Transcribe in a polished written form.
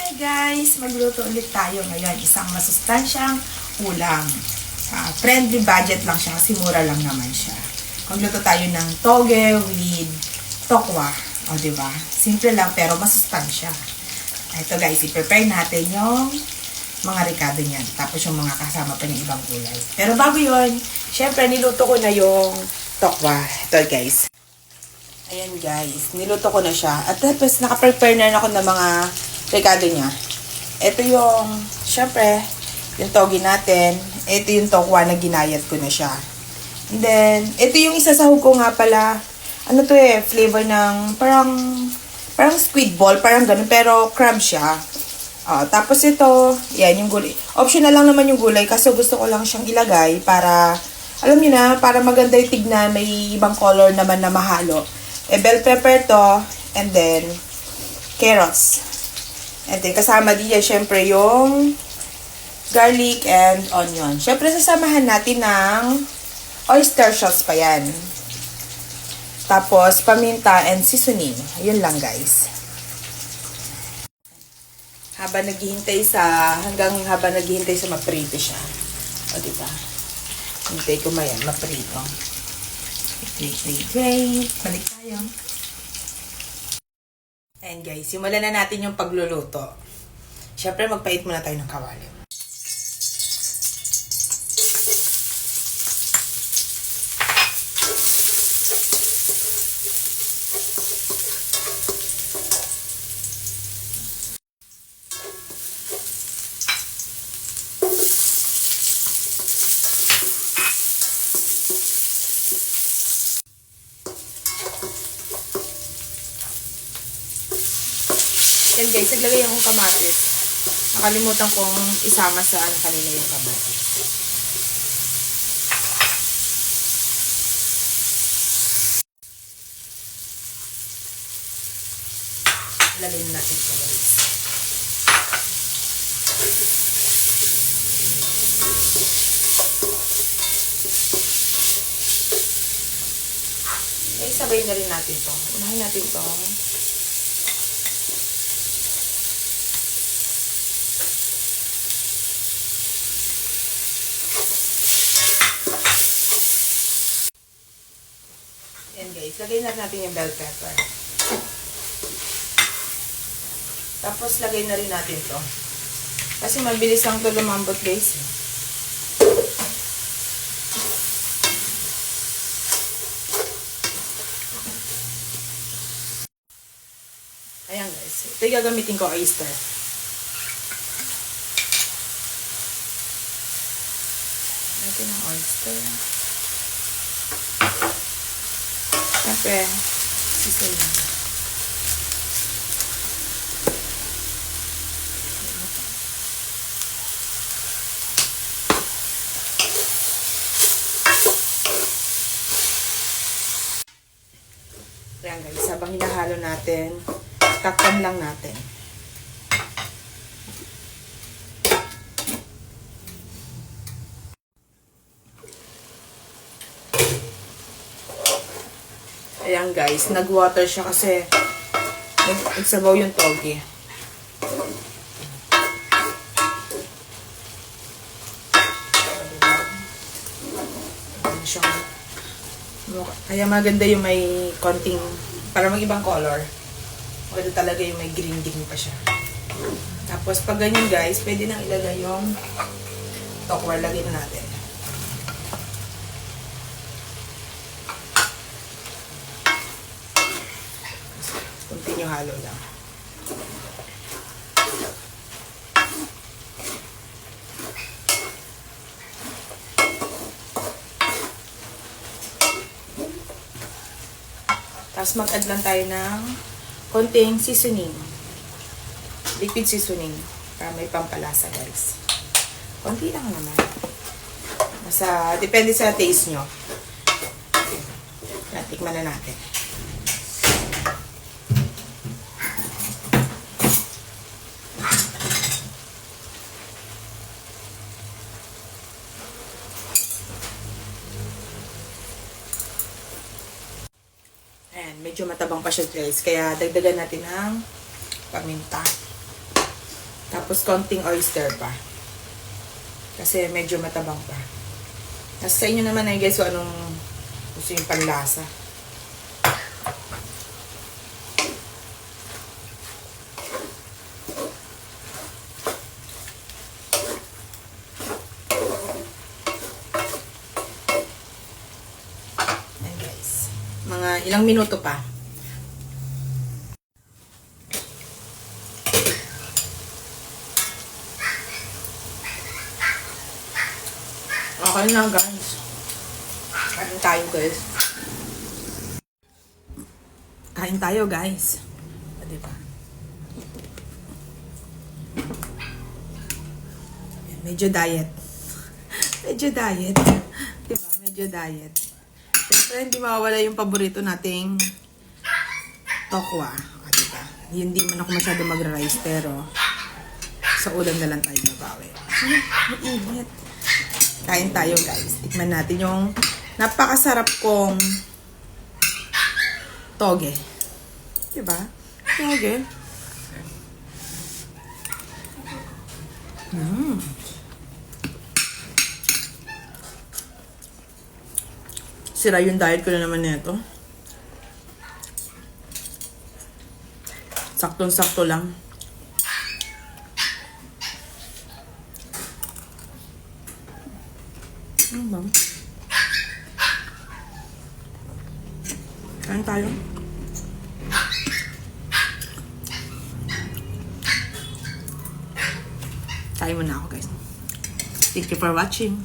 Hi guys! Magluto ulit tayo ngayon. Isang masustansyang ulam. Friendly budget lang siya kasi mura lang naman siya. Magluto tayo ng toge with tokwa. O, diba? Simple lang pero masustansya. Ito guys, i-prepare natin yung mga ricado niyan. Tapos yung mga kasama pa ng ibang gulay. Pero bago yun, syempre niluto ko na yung tokwa. Ito guys. Ayan guys, niluto ko na siya. At tapos naka-prepare na ako ng mga ricado niya. Ito yung, syempre, yung togi natin. Ito yung tokwa na ginayat ko na siya. And then, ito yung isasahog ko nga pala. Ano to flavor ng parang squid ball, parang ganun, pero crab siya. Tapos ito, yan yung gulay. Optional lang naman yung gulay kasi gusto ko lang siyang ilagay para, alam niyo na, para maganda yung tignan, may ibang color naman na mahalo. Bell pepper to, and then, carrots. And then, kasama din yan, syempre, yung garlic and onion. Syempre, sasamahan natin ng oyster sauce pa yan. Tapos, paminta and seasoning. Yun lang, guys. Habang naghihintay sa maprito siya. O, diba? Hintay ko mayan, maprito. Wait. Balik tayo. And guys, simulan na natin yung pagluluto. Siyempre, magpait muna tayo ng kawali. Yan guys, naglagay akong kamatis. Nakalimutan kong isama sa kanina yung kamatis. Lalagyan natin ito guys. Sabay na rin natin ito. Unahin natin ito. Yan guys, lagay na natin yung bell pepper. Tapos lagay na rin natin to. Kasi mabilis lang to lumambot guys. Ayan guys, ito yung gagamitin ko oyster. Natin ang oyster. Siyempre, seasoning. Ayan guys, habang hinahalo natin, takpan lang natin. Ayan guys, nag-water siya kasi nagsabaw yung toge. Kaya maganda yung may konting, para mag-ibang color. Maganda talaga yung may green pa siya. Tapos pag ganyan guys, pwede nang ilagay yung tokwa. Lagay na natin. Continue halo lang. Tapos mag-add lang tayo ng konting seasoning. Liquid seasoning. Para may pampalasa guys. Konti lang naman. Depende sa taste nyo. Tikman na natin. Ayan, medyo matabang pa siya guys. Kaya dagdagan natin ng paminta. Tapos konting oyster pa. Kasi medyo matabang pa. Nasa sa inyo naman ay guys kung anong gusto yung panlasa. Ayan guys. Mga ilang minuto pa. Okay na guys. Kain tayo guys. Kain tayo guys. Diba? Medyo diet. Medyo diet. Diba? Medyo diet. Siyempre hindi mawawala yung paborito nating tokwa. Diba? Hindi man ako masyado magra-rice pero sa ulam na lang tayo babawi. Mainit. Kain tayo guys. Tikman natin yung napakasarap kong toge. Diba? Toge. Sira yung diet ko na naman nito. Saktong-sakto lang. Kain tayo. Kain muna ako guys. Thank you for watching.